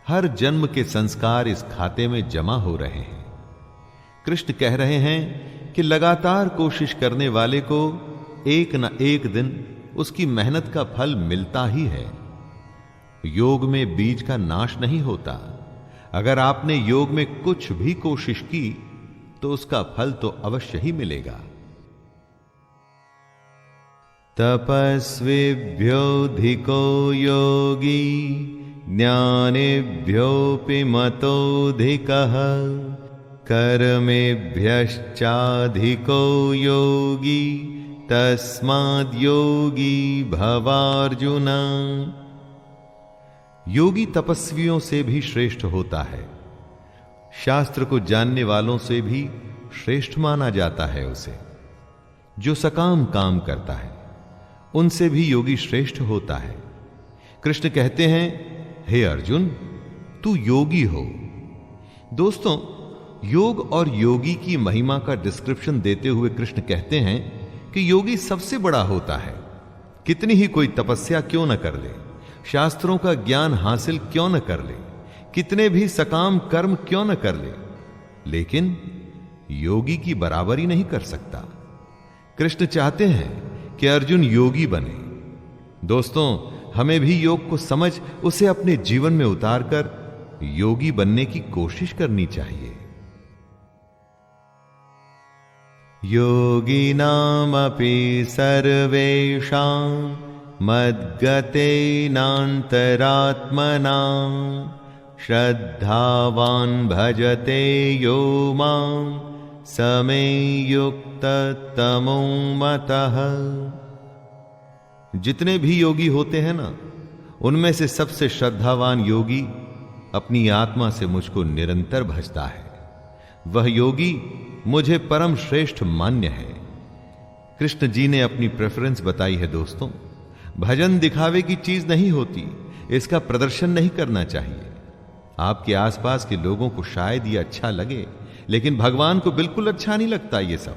हर जन्म के संस्कार इस खाते में जमा हो रहे हैं। कृष्ण कह रहे हैं कि लगातार कोशिश करने वाले को एक न एक दिन उसकी मेहनत का फल मिलता ही है। योग में बीज का नाश नहीं होता। अगर आपने योग में कुछ भी कोशिश की तो उसका फल तो अवश्य ही मिलेगा। तपस्विभ्योऽधिको योगी ज्ञानिभ्योऽपि मतोऽधिकः कर्मेभ्यश्चाधिको योगी तस्माद् योगी भवार्जुन। योगी तपस्वियों से भी श्रेष्ठ होता है, शास्त्र को जानने वालों से भी श्रेष्ठ माना जाता है उसे। जो सकाम काम करता है उनसे भी योगी श्रेष्ठ होता है। कृष्ण कहते हैं, हे अर्जुन, तू योगी हो। दोस्तों, योग और योगी की महिमा का डिस्क्रिप्शन देते हुए कृष्ण कहते हैं कि योगी सबसे बड़ा होता है। कितनी ही कोई तपस्या क्यों न कर ले, शास्त्रों का ज्ञान हासिल क्यों न कर ले, कितने भी सकाम कर्म क्यों न कर ले, लेकिन योगी की बराबरी नहीं कर सकता। कृष्ण चाहते हैं कि अर्जुन योगी बने। दोस्तों, हमें भी योग को समझ उसे अपने जीवन में उतारकर योगी बनने की कोशिश करनी चाहिए। योगिनामपि सर्वेषां मद्गतेनान्तरात्मना श्रद्धावान् भजते यो मां समे युक्ततमो मतः। जितने भी योगी होते हैं ना, उनमें से सबसे श्रद्धावान योगी अपनी आत्मा से मुझको निरंतर भजता है। वह योगी मुझे परम श्रेष्ठ मान्य है। कृष्ण जी ने अपनी प्रेफरेंस बताई है। दोस्तों, भजन दिखावे की चीज नहीं होती, इसका प्रदर्शन नहीं करना चाहिए। आपके आसपास के लोगों को शायद ये अच्छा लगे, लेकिन भगवान को बिल्कुल अच्छा नहीं लगता ये सब।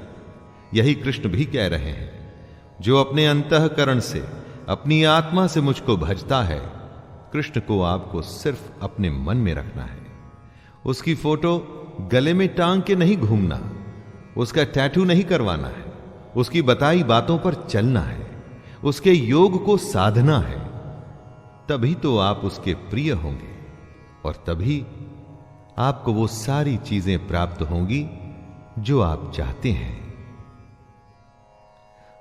यही कृष्ण भी कह रहे हैं, जो अपने अंतःकरण से, अपनी आत्मा से मुझको भजता है, कृष्ण को आपको सिर्फ अपने मन में रखना है। उसकी फोटो गले में टांग के नहीं घूमना, उसका टैटू नहीं करवाना है, उसकी बताई बातों पर चलना है, उसके योग को साधना है। तभी तो आप उसके प्रिय होंगे और तभी आपको वो सारी चीजें प्राप्त होंगी जो आप चाहते हैं।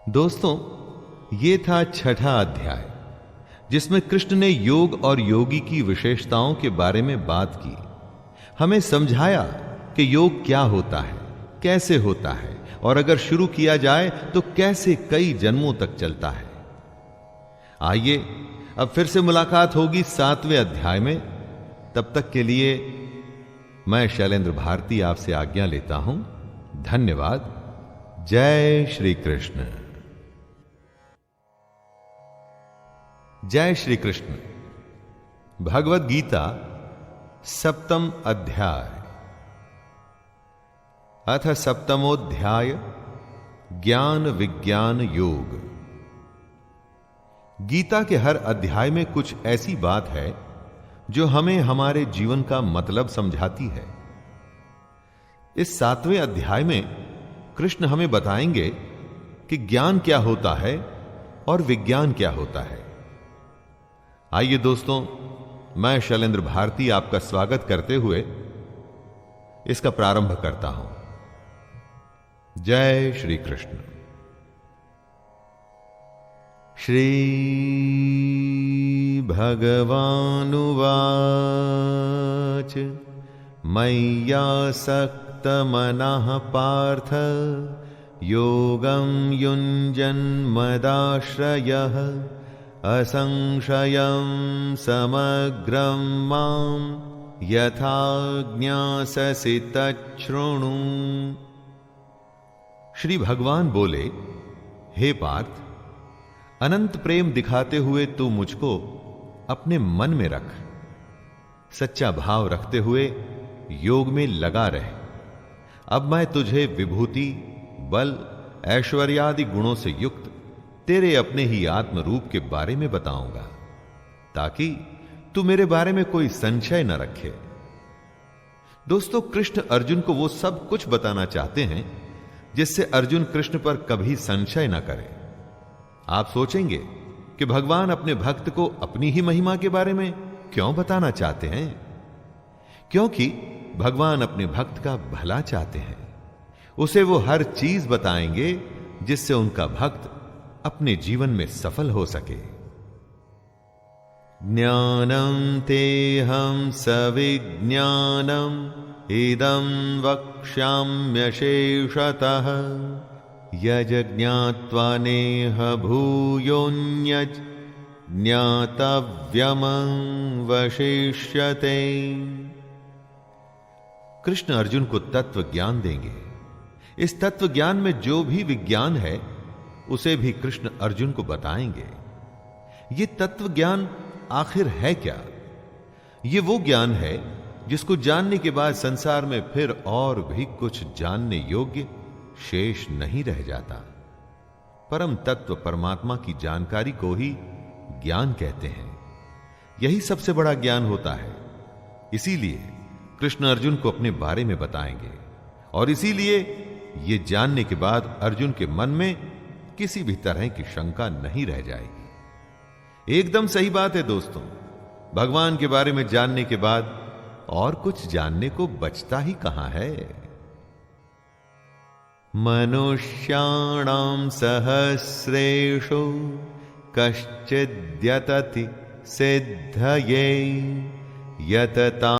दोस्तों, ये था छठा अध्याय, जिसमें कृष्ण ने योग और योगी की विशेषताओं के बारे में बात की। हमें समझाया कि योग क्या होता है, कैसे होता है, और अगर शुरू किया जाए तो कैसे कई जन्मों तक चलता है। आइए अब फिर से मुलाकात होगी 7वें अध्याय में। तब तक के लिए मैं शैलेंद्र भारती आपसे आज्ञा लेता हूं। धन्यवाद। जय श्री कृष्ण। जय श्री कृष्ण। भगवद गीता 7वां अध्याय। अथ 7मोऽध्याय ज्ञान विज्ञान योग। गीता के हर अध्याय में कुछ ऐसी बात है जो हमें हमारे जीवन का मतलब समझाती है। इस 7वें अध्याय में कृष्ण हमें बताएंगे कि ज्ञान क्या होता है और विज्ञान क्या होता है। आइए दोस्तों, मैं शैलेंद्र भारती आपका स्वागत करते हुए इसका प्रारंभ करता हूं। जय श्री कृष्ण। श्री भगवानुवाच मय्यासक्तमनः पार्थ योगं युञ्जन्मदाश्रयः असंशयं समग्रं मां यथा ज्ञास्यसि तच्छृणु। श्री भगवान बोले, हे पार्थ, अनंत प्रेम दिखाते हुए तू मुझको अपने मन में रख। सच्चा भाव रखते हुए योग में लगा रहे। अब मैं तुझे विभूति, बल, ऐश्वर्यादि गुणों से युक्त तेरे अपने ही आत्म रूप के बारे में बताऊंगा, ताकि तू मेरे बारे में कोई संशय न रखे। दोस्तों, कृष्ण अर्जुन को वो सब कुछ बताना चाहते हैं जिससे अर्जुन कृष्ण पर कभी संशय न करे। आप सोचेंगे कि भगवान अपने भक्त को अपनी ही महिमा के बारे में क्यों बताना चाहते हैं? क्योंकि भगवान अपने भक्त का भला चाहते हैं। उसे वो हर चीज बताएंगे जिससे उनका भक्त अपने जीवन में सफल हो सके। ज्ञानं तेहं सविज्ञानम् इदं वक्ष्याम्यशेषतः यज्ञात्वा नेह भूयोऽन्यत् ज्ञातव्यमवशिष्यते। कृष्ण अर्जुन को तत्व ज्ञान देंगे। इस तत्व ज्ञान में जो भी विज्ञान है उसे भी कृष्ण अर्जुन को बताएंगे। ये तत्व ज्ञान आखिर है क्या? ये वो ज्ञान है जिसको जानने के बाद संसार में फिर और भी कुछ जानने योग्य शेष नहीं रह जाता। परम तत्व परमात्मा की जानकारी को ही ज्ञान कहते हैं। यही सबसे बड़ा ज्ञान होता है। इसीलिए कृष्ण अर्जुन को अपने बारे में बताएंगे और इसीलिए ये जानने के बाद अर्जुन के मन में किसी भी तरह की शंका नहीं रह जाएगी। एकदम सही बात है दोस्तों। भगवान के बारे में जानने के बाद और कुछ जानने को बचता ही कहां है। मनुष्याणां सहस्रेषु कश्चिद्यतति सिद्धये यतता